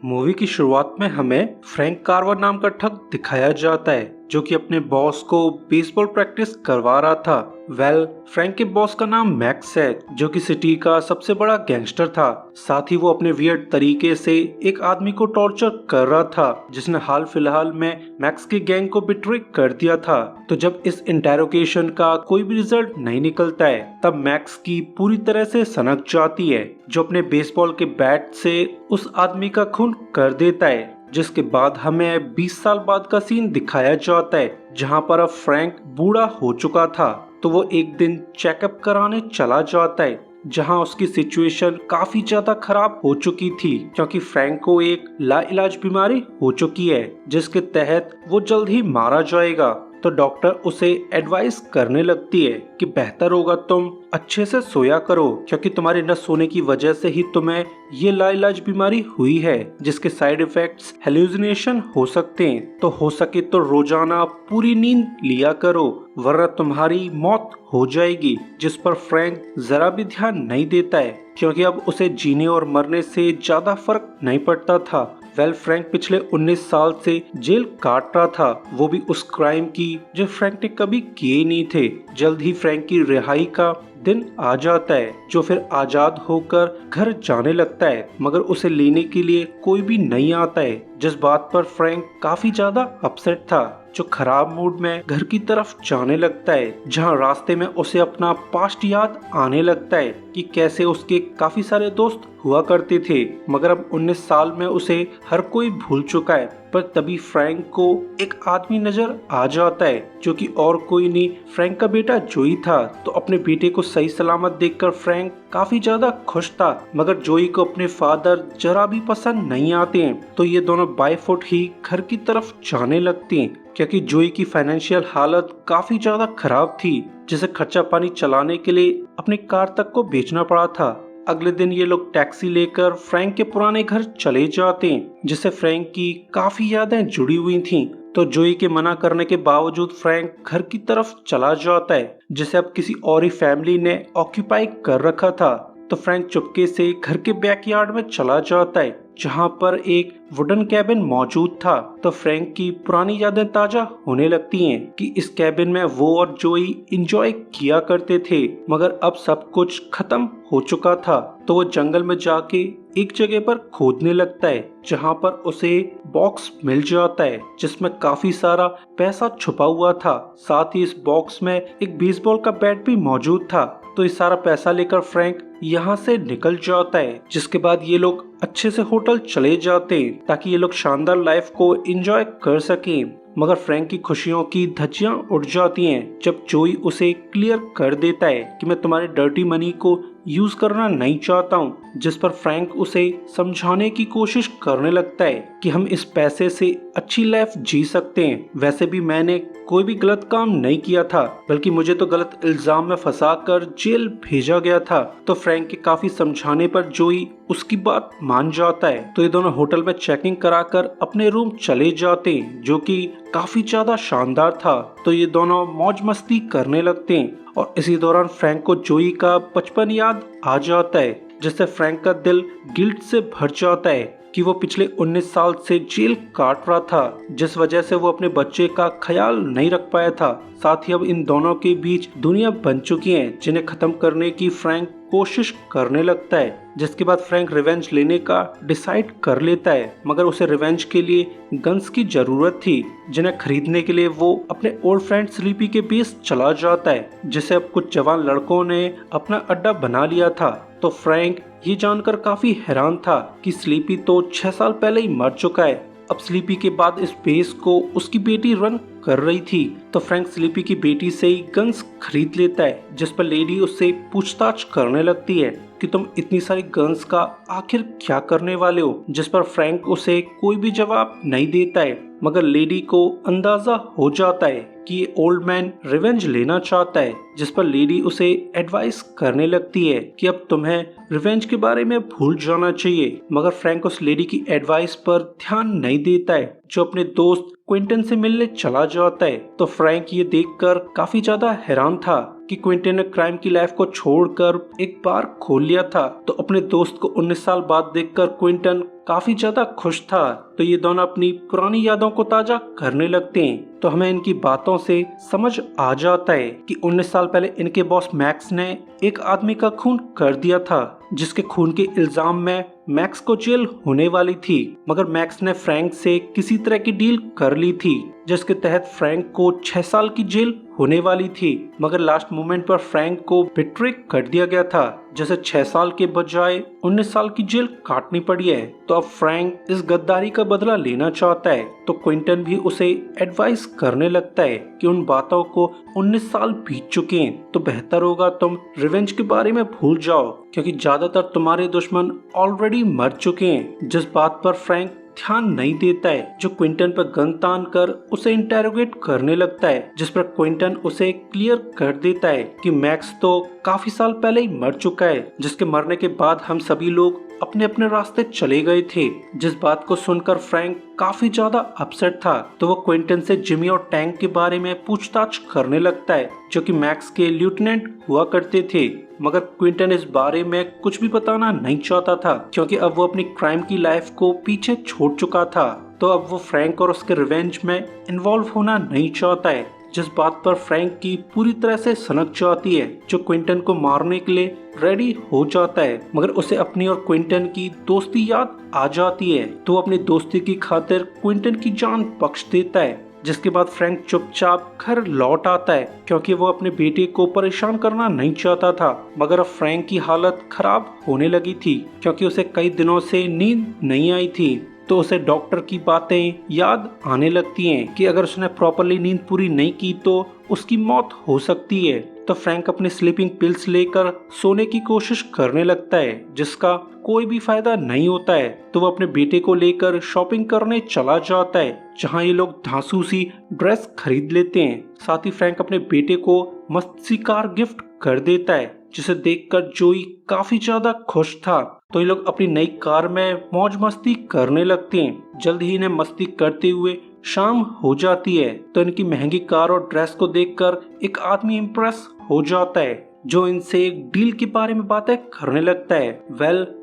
Movie की शुरुआत में हमें फ्रैंक कार्वर नाम का ठग दिखाया जाता है जो कि अपने बॉस को बेसबॉल प्रैक्टिस करवा रहा था। फ्रैंक के बॉस का नाम मैक्स है जो कि सिटी का सबसे बड़ा गैंगस्टर था। साथ ही वो अपने वियर्ड तरीके से एक आदमी को टॉर्चर कर रहा था जिसने हाल फिलहाल में मैक्स के गैंग को बिट्रे कर दिया था। तो जब इस इंटेरोगेशन का कोई भी रिजल्ट नहीं निकलता है तब मैक्स की पूरी तरह से सनक जाती है जो अपने बेसबॉल के बैट से उस आदमी का खून कर देता है। जिसके बाद हमें 20 साल बाद का सीन दिखाया जाता है जहां पर अब फ्रैंक बूढ़ा हो चुका था। तो वो एक दिन चेकअप कराने चला जाता है जहां उसकी सिचुएशन काफी ज्यादा खराब हो चुकी थी क्योंकि फ्रैंक को एक लाइलाज बीमारी हो चुकी है जिसके तहत वो जल्द ही मारा जाएगा। तो डॉक्टर उसे एडवाइस करने लगती है कि बेहतर होगा तुम अच्छे से सोया करो क्योंकि तुम्हारे न सोने की वजह से ही तुम्हें ये लाइलाज बीमारी हुई है जिसके साइड इफेक्ट्स हेलुसिनेशन हो सकते हैं। तो हो सके तो रोजाना पूरी नींद लिया करो वरना तुम्हारी मौत हो जाएगी। जिस पर फ्रैंक जरा भी ध्यान नहीं देता है क्योंकि अब उसे जीने और मरने से ज्यादा फर्क नहीं पड़ता था। फ्रैंक पिछले 19 साल से जेल काट रहा था, वो भी उस क्राइम की जो फ्रैंक ने कभी किए नहीं थे। जल्द ही फ्रैंक की रिहाई का दिन आ जाता है जो फिर आजाद होकर घर जाने लगता है मगर उसे लेने के लिए कोई भी नहीं आता है जिस बात पर फ्रैंक काफी ज्यादा अपसेट था जो खराब मूड में घर की तरफ जाने लगता है जहां रास्ते में उसे अपना पास्ट याद आने लगता है कि कैसे उसके काफी सारे दोस्त हुआ करते थे मगर अब 19 साल में उसे हर कोई भूल चुका है। पर तभी फ्रैंक को एक आदमी नजर आ जाता है जो कि और कोई नहीं फ्रैंक का बेटा जोई था। तो अपने बेटे को सही सलामत देखकर फ्रैंक काफी ज्यादा खुश था मगर जोई को अपने फादर जरा भी पसंद नहीं आते हैं। तो ये दोनों बाय फुट ही घर की तरफ जाने लगते हैं क्योंकि जोई की फाइनेंशियल हालत काफी ज्यादा खराब थी जिसे खर्चा पानी चलाने के लिए अपनी कार तक को बेचना पड़ा था। अगले दिन ये लोग टैक्सी लेकर फ्रैंक के पुराने घर चले जाते हैं जिससे फ्रैंक की काफी यादें जुड़ी हुई थीं। तो जोई के मना करने के बावजूद फ्रैंक घर की तरफ चला जाता है जिसे अब किसी और ही फैमिली ने ऑक्यूपाई कर रखा था। तो फ्रैंक चुपके से घर के बैकयार्ड में चला जाता है जहां पर एक वुडन कैबिन मौजूद था। तो फ्रैंक की पुरानी यादें ताजा होने लगती हैं कि इस कैबिन में वो और जोई एंजॉय किया करते थे मगर अब सब कुछ खत्म हो चुका था। तो वो जंगल में जाके एक जगह पर खोदने लगता है जहां पर उसे बॉक्स मिल जाता है जिसमें काफी सारा पैसा छुपा हुआ था। साथ ही इस बॉक्स में एक बेसबॉल का बैट भी मौजूद था। तो ये सारा पैसा लेकर फ्रैंक यहाँ से निकल जाता है जिसके बाद ये लोग अच्छे से होटल चले जाते हैं ताकि ये लोग शानदार लाइफ को एंजॉय कर सकें। मगर फ्रैंक की खुशियों की धज्जियां उड़ जाती हैं जब जोई उसे क्लियर कर देता है कि मैं तुम्हारे डर्टी मनी को यूज करना नहीं चाहता हूँ। जिस पर फ्रैंक उसे समझाने की कोशिश करने लगता है कि हम इस पैसे से अच्छी लाइफ जी सकते हैं। वैसे भी मैंने कोई भी गलत काम नहीं किया था बल्कि मुझे तो गलत इल्जाम में फंसाकर जेल भेजा गया था। तो फ्रैंक के काफी समझाने पर जोई उसकी बात मान जाता है। तो ये दोनों होटल में चेकिंग कराकर अपने रूम चले जाते हैं जो कि काफी ज्यादा शानदार था। तो ये दोनों मौज मस्ती करने लगते हैं और इसी दौरान फ्रैंक को जोई का बचपन याद आ जाता है जिससे फ्रैंक का दिल गिल्ट से भर जाता है कि वो पिछले 19 साल से जेल काट रहा था जिस वजह से वो अपने बच्चे का ख्याल नहीं रख पाया था। साथ ही अब इन दोनों के बीच दुनिया बन चुकी है जिन्हें खत्म करने की फ्रैंक कोशिश करने लगता है। जिसके बाद फ्रैंक रिवेंज लेने का डिसाइड कर लेता है मगर उसे रिवेंज के लिए गन्स की जरूरत थी जिन्हें खरीदने के लिए वो अपने ओल्ड फ्रेंड स्लीपी के बेस चला जाता है जिसे अब कुछ जवान लड़कों ने अपना अड्डा बना लिया था। तो फ्रैंक ये जानकर काफी हैरान था कि स्लीपी तो 6 साल पहले ही मर चुका है। अब स्लीपी के बाद इस बेस को उसकी बेटी रन कर रही थी। तो फ्रैंक स्लीपी की बेटी से ही गन्स खरीद लेता है जिस पर लेडी उससे पूछताछ करने लगती है कि तुम इतनी सारी गन्स का आखिर क्या करने वाले हो। जिस पर फ्रैंक उसे कोई भी जवाब नहीं देता है मगर लेडी को अंदाजा हो जाता है कि ये ओल्ड मैन रिवेंज लेना चाहता है। जिस पर लेडी उसे एडवाइस करने लगती है कि अब तुम्हें रिवेंज के बारे में भूल जाना चाहिए मगर फ्रैंक उस लेडी की एडवाइस पर ध्यान नहीं देता है जो अपने दोस्त क्विंटन से मिलने चला जाता है। तो फ्रैंक ये देखकर काफी ज्यादा हैरान था कि क्विंटन ने क्राइम की लाइफ को छोड़कर एक बार खोल लिया था, तो अपने दोस्त को 19 साल बाद देखकर क्विंटन काफी ज्यादा खुश था। तो ये दोनों अपनी पुरानी यादों को ताजा करने लगते हैं। तो हमें इनकी बातों से समझ आ जाता है कि 19 साल पहले इनके बॉस मैक्स ने एक आदमी का खून कर दिया था, जिसके खून के इल्जाम में मैक्स को जेल होने वाली थी। मगर मैक्स ने फ्रैंक से किसी तरह की डील कर ली थी, जिसके तहत फ्रैंक को 6 साल की जेल होने वाली थी। मगर लास्ट मोमेंट पर फ्रैंक को बिट्रे कर दिया गया था, जैसे 6 साल के बजाय 19 साल की जेल काटनी पड़ी है। तो अब फ्रैंक इस गद्दारी का बदला लेना चाहता है। तो क्विंटन भी उसे एडवाइस करने लगता है कि उन बातों को 19 साल बीत चुके हैं, तो बेहतर होगा तुम रिवेंज के बारे में भूल जाओ, क्योंकि ज्यादातर तुम्हारे दुश्मन ऑलरेडी मर चुके हैं। जिस बात पर फ्रैंक ध्यान नहीं देता है, जो क्विंटन पर गन तान कर उसे इंटेरोगेट करने लगता है, जिस पर क्विंटन उसे क्लियर कर देता है कि मैक्स तो काफी साल पहले ही मर चुका है, जिसके मरने के बाद हम सभी लोग अपने अपने रास्ते चले गए थे। जिस बात को सुनकर फ्रैंक काफी ज्यादा अपसेट था। तो वो क्विंटन से जिमी और टैंक के बारे में पूछताछ करने लगता है, जो कि मैक्स के लेफ्टिनेंट हुआ करते थे। मगर क्विंटन इस बारे में कुछ भी बताना नहीं चाहता था, क्योंकि अब वो अपनी क्राइम की लाइफ को पीछे छोड़ चुका था। तो अब वो फ्रैंक और उसके रिवेंज में इन्वॉल्व होना नहीं चाहता है, जिस बात पर फ्रैंक की पूरी तरह से सनक जाती है, जो क्विंटन को मारने के लिए रेडी हो जाता है। मगर उसे अपनी और क्विंटन की दोस्ती याद आ जाती है, तो वो अपनी दोस्ती की खातिर क्विंटन की जान बख्श देता है। जिसके बाद फ्रैंक चुपचाप घर लौट आता है, क्योंकि वो अपने बेटे को परेशान करना नहीं चाहता था। मगर अब फ्रैंक की हालत खराब होने लगी थी, क्योंकि उसे कई दिनों से नींद नहीं आई थी। तो उसे डॉक्टर की बातें याद आने लगती हैं कि अगर उसने प्रॉपरली नींद पूरी नहीं की तो उसकी मौत हो सकती है। तो फ्रैंक अपनी स्लीपिंग पिल्स लेकर सोने की कोशिश करने लगता है, जिसका कोई भी फायदा नहीं होता है। तो वो अपने बेटे को लेकर शॉपिंग करने चला जाता है, जहाँ ये लोग धांसू सी ड्रेस खरीद लेते हैं। साथ ही फ्रैंक अपने बेटे को मस्त सी कार गिफ्ट कर देता है, जिसे देखकर जोई काफी ज्यादा खुश था। तो ये लोग अपनी नई कार में मौज मस्ती करने लगते हैं। जल्द ही इन्हें मस्ती करते हुए शाम हो जाती है। तो इनकी महंगी कार और ड्रेस को देखकर एक आदमी इम्प्रेस हो जाता है, जो इनसे एक डील के बारे में बातें करने लगता है।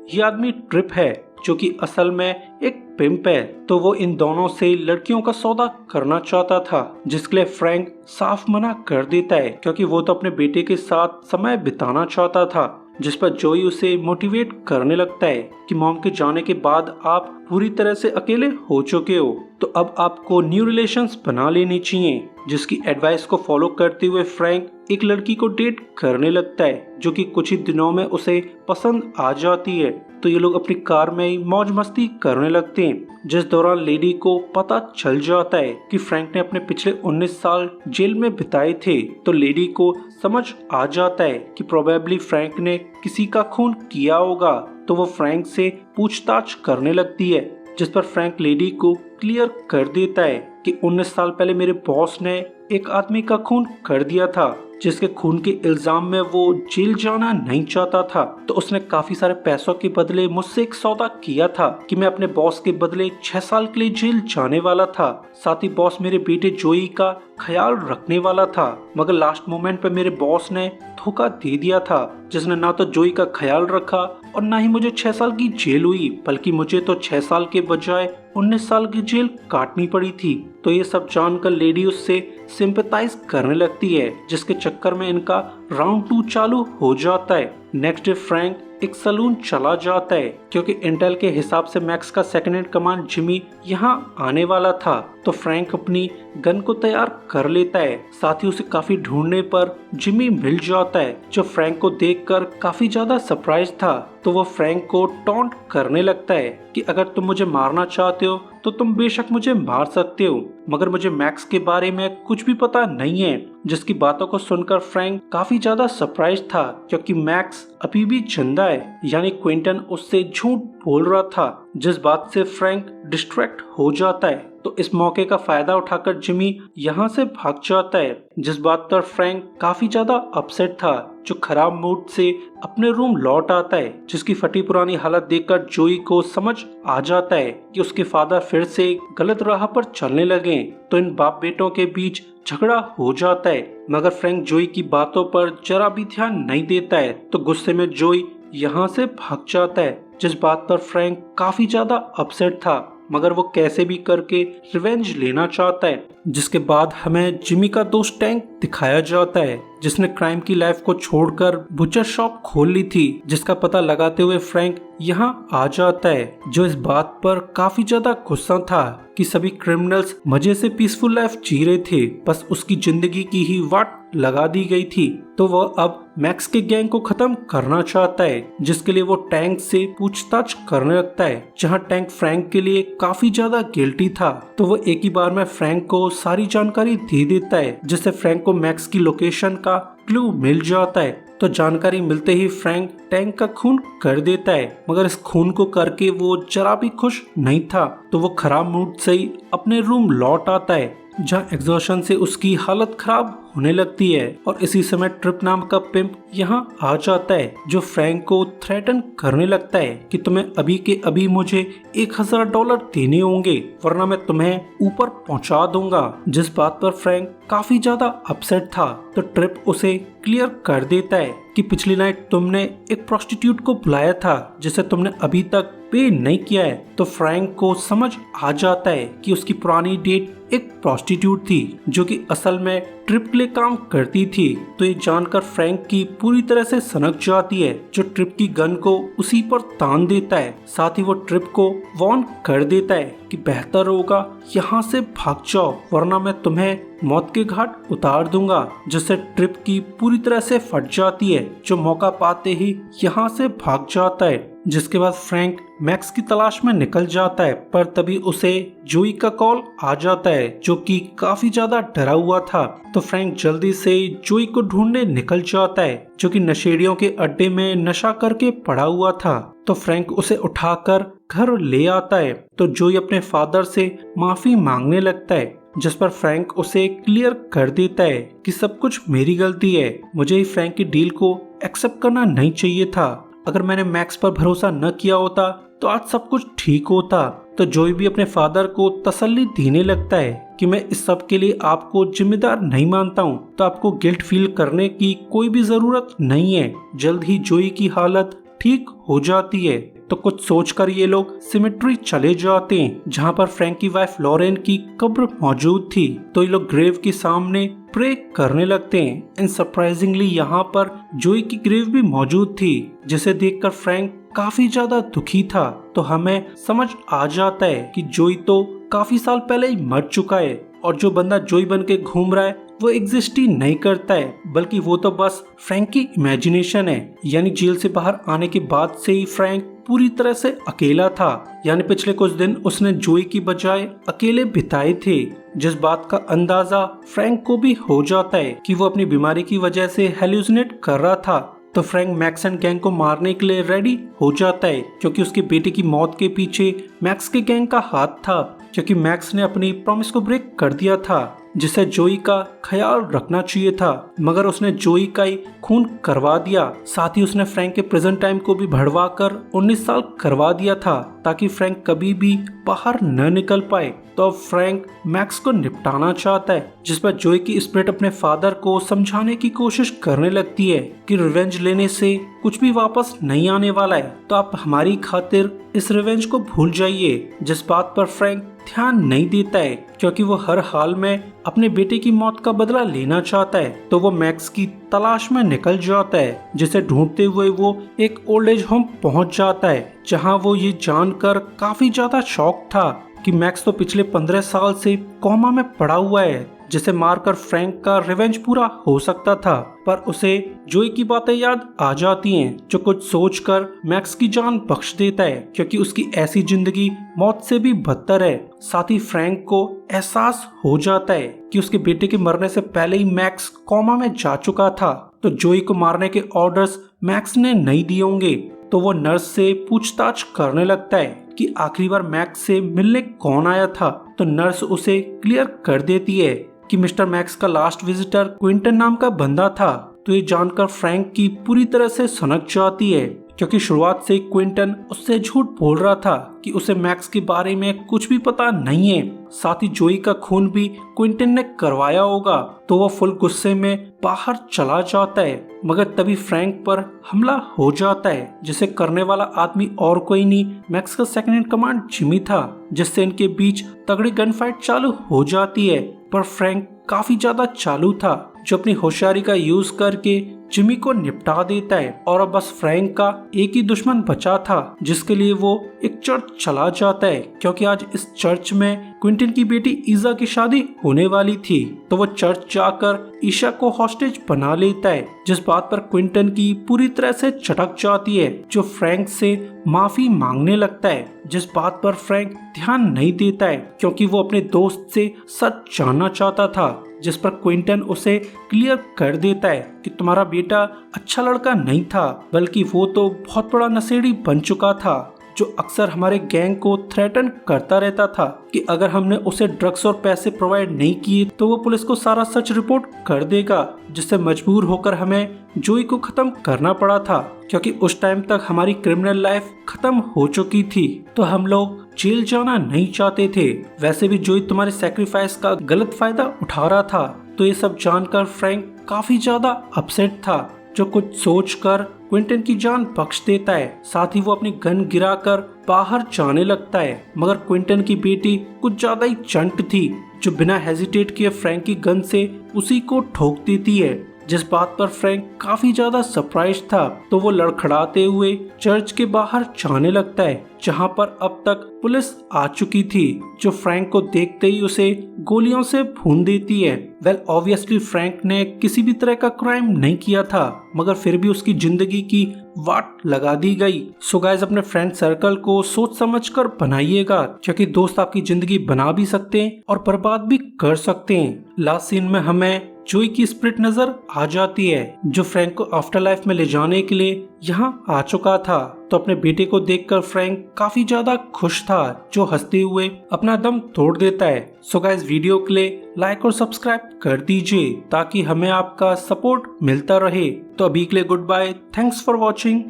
ये आदमी ट्रिप है, जो कि असल में एक पिम्प है। तो वो इन दोनों से लड़कियों का सौदा करना चाहता था, जिसके लिए फ्रैंक साफ मना कर देता है, क्योंकि वो तो अपने बेटे के साथ समय बिताना चाहता था। जिस पर जोई उसे मोटिवेट करने लगता है कि मॉम के जाने के बाद आप पूरी तरह से अकेले हो चुके हो, तो अब आपको न्यू रिलेशंस बना लेनी चाहिए। जिसकी एडवाइस को फॉलो करते हुए फ्रैंक एक लड़की को डेट करने लगता है, जो कि कुछ ही दिनों में उसे पसंद आ जाती है। तो ये लोग अपनी कार में ही मौज मस्ती करने लगते हैं, जिस दौरान लेडी को पता चल जाता है कि फ्रैंक ने अपने पिछले 19 साल जेल में बिताए थे। तो लेडी को समझ आ जाता है कि प्रोबेबली फ्रैंक ने किसी का खून किया होगा। तो वो फ्रैंक से पूछताछ करने लगती है, जिस पर फ्रैंक लेडी को क्लियर कर देता है कि 19 साल पहले मेरे बॉस ने एक आदमी का खून कर दिया था, जिसके खून के इल्जाम में वो जेल जाना नहीं चाहता था। तो उसने काफी सारे पैसों के बदले मुझसे एक सौदा किया था कि मैं अपने बॉस के बदले 6 साल के लिए जेल जाने वाला था। साथ ही बॉस मेरे बेटे जोई का ख्याल रखने वाला था, मगर लास्ट मोमेंट पे मेरे बॉस ने धोखा दे दिया था, जिसने ना तो जोई का ख्याल रखा और ना ही मुझे 6 साल की जेल हुई, बल्कि मुझे तो 6 साल के बजाय 19 साल की जेल काटनी पड़ी थी। तो ये सब जानकर लेडी उससे सिंपैथाइज करने लगती है, जिसके चक्कर में इनका राउंड 2 चालू हो जाता है। नेक्स्ट डे फ्रैंक एक सलून चला जाता है, क्योंकि इंटेल के हिसाब से मैक्स का सेकंड इन कमांड जिमी यहाँ आने वाला था। तो फ्रैंक अपनी गन को तैयार कर लेता है। साथ ही उसे काफी ढूंढने पर जिमी मिल जाता है, जो फ्रैंक को देखकर काफी ज्यादा सरप्राइज था। तो वो फ्रैंक को टॉन्ट करने लगता है कि अगर तुम मुझे मारना चाहते हो तो तुम बेशक मुझे मार सकते हो, मगर मुझे मैक्स के बारे में कुछ भी पता नहीं है। जिसकी बातों को सुनकर फ्रैंक काफी ज्यादा सरप्राइज था, क्योंकि मैक्स अभी भी जिंदा है, यानी क्विंटन उससे झूठ बोल रहा था। जिस बात से फ्रैंक डिस्ट्रैक्ट हो जाता है। तो इस मौके का फायदा उठाकर जिमी यहाँ से भाग जाता है, जिस बात पर फ्रैंक काफी ज्यादा अपसेट था, जो खराब मूड से अपने रूम लौट आता है। जिसकी फटी पुरानी हालत देखकर जोई को समझ आ जाता है कि उसके फादर फिर से गलत राह पर चलने लगे। तो इन बाप बेटों के बीच झगड़ा हो जाता है, मगर फ्रैंक जोई की बातों पर जरा भी ध्यान नहीं देता है। तो गुस्से में जोई यहाँ से भाग जाता है, जिस बात पर फ्रैंक काफी ज्यादा अपसेट था, मगर वो कैसे भी करके रिवेंज लेना चाहता है। जिसके बाद हमें जिमी का दोस्त टैंक दिखाया जाता है, जिसने क्राइम की लाइफ को छोड़कर बुचर शॉप खोल ली थी, जिसका पता लगाते हुए फ्रैंक यहाँ आ जाता है, जो इस बात पर काफी ज्यादा गुस्सा था कि सभी क्रिमिनल्स मजे से पीसफुल लाइफ जी रहे थे, बस उसकी जिंदगी की ही वाट लगा दी गई थी। तो वह अब मैक्स के गैंग को खत्म करना चाहता है, जिसके लिए वो टैंक से पूछताछ करने लगता है, जहां टैंक फ्रैंक के लिए काफी ज्यादा गिल्टी था। तो वो एक ही बार में फ्रैंक को सारी जानकारी दे देता है, जिससे फ्रैंक को मैक्स की लोकेशन का क्लू मिल जाता है। तो जानकारी मिलते ही फ्रैंक टैंक का खून कर देता है, मगर इस खून को करके वो जरा भी खुश नहीं था। तो वो खराब मूड से ही अपने रूम लौट आता है, जहाँ एग्जॉशन से उसकी हालत खराब होने लगती है। और इसी समय ट्रिप नाम का पिंप यहाँ आ जाता है, जो फ्रैंक को थ्रेटन करने लगता है कि तुम्हें अभी के अभी मुझे $1000 देने होंगे, वरना मैं तुम्हें ऊपर पहुँचा दूंगा। जिस बात पर फ्रैंक काफी ज्यादा अपसेट था। तो ट्रिप उसे क्लियर कर देता है कि पिछली नाइट तुमने एक प्रोस्टिट्यूट को बुलाया था, जिसे तुमने अभी तक पे नहीं किया है। तो फ्रैंक को समझ आ जाता है कि उसकी पुरानी डेट एक प्रोस्टिट्यूट थी, जो कि असल में ट्रिप के लिए काम करती थी। तो ये जानकर फ्रैंक की पूरी तरह से सनक जाती है, जो ट्रिप की गन को उसी पर तान देता है। साथ ही वो ट्रिप को वार्न कर देता है कि बेहतर होगा यहाँ से भाग जाओ, वरना मैं तुम्हें मौत के घाट उतार दूंगा। जिससे ट्रिप की पूरी तरह से फट जाती है, जो मौका पाते ही यहाँ से भाग जाता है। जिसके बाद फ्रैंक मैक्स की तलाश में निकल जाता है, पर तभी उसे जोई का कॉल आ जाता है, जो कि काफी ज्यादा डरा हुआ था। तो फ्रैंक जल्दी से जोई को ढूंढने निकल जाता है, जो कि नशेड़ियों के अड्डे में नशा करके पड़ा हुआ था। तो फ्रैंक उसे उठाकर घर ले आता है। तो जोई अपने फादर से माफी मांगने लगता है, जिस पर फ्रैंक उसे क्लियर कर देता है कि सब कुछ मेरी गलती है, मुझे ही फ्रैंक की डील को एक्सेप्ट करना नहीं चाहिए था। अगर मैंने मैक्स पर भरोसा न किया होता तो आज सब कुछ ठीक होता। तो जोई भी अपने फादर को तसल्ली देने लगता है कि मैं इस सब के लिए आपको जिम्मेदार नहीं मानता हूँ, तो आपको गिल्ट फील करने की कोई भी जरूरत नहीं है। जल्द ही जोई की हालत ठीक हो जाती है। तो कुछ सोचकर ये लोग सिमेट्री चले जाते हैं, जहाँ पर फ्रैंक की वाइफ लॉरेन की कब्र मौजूद थी। तो ये लोग ग्रेव के सामने प्रे करने लगते हैं। एंड सरप्राइजिंगली यहाँ पर जोई की ग्रेव भी मौजूद थी, जिसे देखकर फ्रैंक काफी ज्यादा दुखी था। तो हमें समझ आ जाता है कि जोई तो काफी साल पहले ही मर चुका है, और जो बंदा जोई बन के घूम रहा है वो एग्जिस्ट ही नहीं करता है, बल्कि वो तो बस फ्रैंक की इमेजिनेशन है। यानी जेल से बाहर आने के बाद से ही फ्रैंक पूरी तरह से अकेला था। यानी पिछले कुछ दिन उसने जोई की बजाय अकेले बिताए थे, जिस बात का अंदाजा फ्रैंक को भी हो जाता है कि वो अपनी बीमारी की वजह से हेलुसिनेट कर रहा था। तो फ्रैंक मैक्स एंड गैंग को मारने के लिए रेडी हो जाता है, क्योंकि उसके बेटे की मौत के पीछे मैक्स के गैंग का हाथ था, क्योंकि मैक्स ने अपनी प्रॉमिस को ब्रेक कर दिया था, जिसे जोई का ख्याल रखना चाहिए था, मगर उसने जोई का ही खून करवा दिया। साथ ही उसने फ्रैंक के प्रेजेंट टाइम को भी बढ़वा कर 19 साल करवा दिया था, ताकि फ्रैंक कभी भी बाहर न निकल पाए। तो अब फ्रैंक मैक्स को निपटाना चाहता है, जिस पर जोई की स्पिरिट अपने फादर को समझाने की कोशिश करने लगती है कि रिवेंज लेने से कुछ भी वापस नहीं आने वाला है, तो आप हमारी खातिर इस रिवेंज को भूल जाइए। जिस बात पर फ्रैंक ध्यान नहीं देता है, क्योंकि वो हर हाल में अपने बेटे की मौत का बदला लेना चाहता है। तो वो मैक्स की तलाश में निकल जाता है, जिसे ढूंढते हुए वो एक ओल्ड एज होम पहुंच जाता है, जहां वो ये जानकर काफी ज्यादा शॉक था कि मैक्स तो पिछले 15 साल से कोमा में पड़ा हुआ है, जिसे मारकर फ्रैंक का रिवेंज पूरा हो सकता था। पर उसे जोई की बातें याद आ जाती हैं, जो कुछ सोचकर मैक्स की जान बख्श देता है, क्योंकि उसकी ऐसी जिंदगी मौत से भी बदतर है। साथ ही फ्रैंक को एहसास हो जाता है कि उसके बेटे के मरने से पहले ही मैक्स कोमा में जा चुका था, तो जोई को मारने के ऑर्डर्स मैक्स ने नहीं दिए होंगे। तो तो वो नर्स से पूछताछ करने लगता है कि आखिरी बार मैक्स से मिलने कौन आया था। तो नर्स उसे क्लियर कर देती है कि मिस्टर मैक्स का लास्ट विजिटर क्विंटन नाम का बंदा था। तो ये जानकर फ्रैंक की पूरी तरह से सनक जाती है, क्योंकि शुरुआत से क्विंटन उससे झूठ बोल रहा था कि उसे मैक्स के बारे में कुछ भी पता नहीं है। साथ ही जोई का खून भी क्विंटन ने करवाया होगा। तो वो फुल गुस्से में बाहर चला जाता है, मगर तभी फ्रैंक पर हमला हो जाता है, जिसे करने वाला आदमी और कोई नहीं मैक्स का सेकंड इन कमांड जिमी था, जिससे इनके बीच तगड़ी गन फाइट चालू हो जाती है। पर फ्रैंक काफी ज्यादा चालू था, जो अपनी होशियारी का यूज करके जिमी को निपटा देता है। और अब बस फ्रैंक का एक ही दुश्मन बचा था, जिसके लिए वो एक चर्च चला जाता है, क्योंकि आज इस चर्च में क्विंटन की बेटी ईजा की शादी होने वाली थी। तो वो चर्च जाकर ईशा को हॉस्टेज बना लेता है, जिस बात पर क्विंटन की पूरी तरह से चटक जाती है, जो फ्रैंक से माफी मांगने लगता है, जिस बात पर फ्रैंक ध्यान नहीं देता है, क्योंकि वो अपने दोस्त से सच जानना चाहता था। जिस पर क्विंटन उसे क्लियर कर देता है कि तुम्हारा बेटा अच्छा लड़का नहीं था, बल्कि वो तो बहुत बड़ा नशेड़ी बन चुका था, जो अक्सर हमारे गैंग को थ्रेटन करता रहता था कि अगर हमने उसे ड्रग्स और पैसे प्रोवाइड नहीं किए तो वो पुलिस को सारा सच रिपोर्ट कर देगा, जिससे मजबूर होकर हमें जोई को खत्म करना पड़ा था, क्योंकि उस टाइम तक हमारी क्रिमिनल लाइफ खत्म हो चुकी थी। तो हम लोग जेल जाना नहीं चाहते थे। वैसे भी जोई तुम्हारे सैक्रिफाइस का गलत फायदा उठा रहा था। तो ये सब जानकर फ्रैंक काफी ज्यादा अपसेट था, जो कुछ सोचकर क्विंटन की जान बख्श देता है। साथ ही वो अपनी गन गिराकर बाहर जाने लगता है, मगर क्विंटन की बेटी कुछ ज्यादा ही चंट थी, जो बिना हेजिटेट किए फ्रैंक की गन से उसी को ठोक देती है, जिस बात पर फ्रैंक काफी ज्यादा सरप्राइज था। तो वो लड़खड़ाते हुए चर्च के बाहर जाने लगता है, जहां पर अब तक पुलिस आ चुकी थी, जो फ्रैंक को देखते ही उसे गोलियों से भून देती है। वेल ऑब्वियसली फ्रैंक ने किसी भी तरह का क्राइम नहीं किया था, मगर फिर भी उसकी जिंदगी की वाट लगा दी गई। सो गाइस, अपने फ्रेंड सर्कल को सोच समझकर बनाइएगा, क्योंकि दोस्त आपकी जिंदगी बना भी सकते हैं और बर्बाद भी कर सकते हैं। लास्ट सीन में हमें जोई की स्पिरिट नजर आ जाती है, जो फ्रैंक को आफ्टर लाइफ में ले जाने के लिए यहाँ आ चुका था। तो अपने बेटे को देखकर फ्रैंक काफी ज्यादा खुश था, जो हंसते हुए अपना दम तोड़ देता है। सो गाइस, वीडियो के लिए लाइक और सब्सक्राइब कर दीजिए, ताकि हमें आपका सपोर्ट मिलता रहे। तो अभी के लिए goodbye, thanks for watching.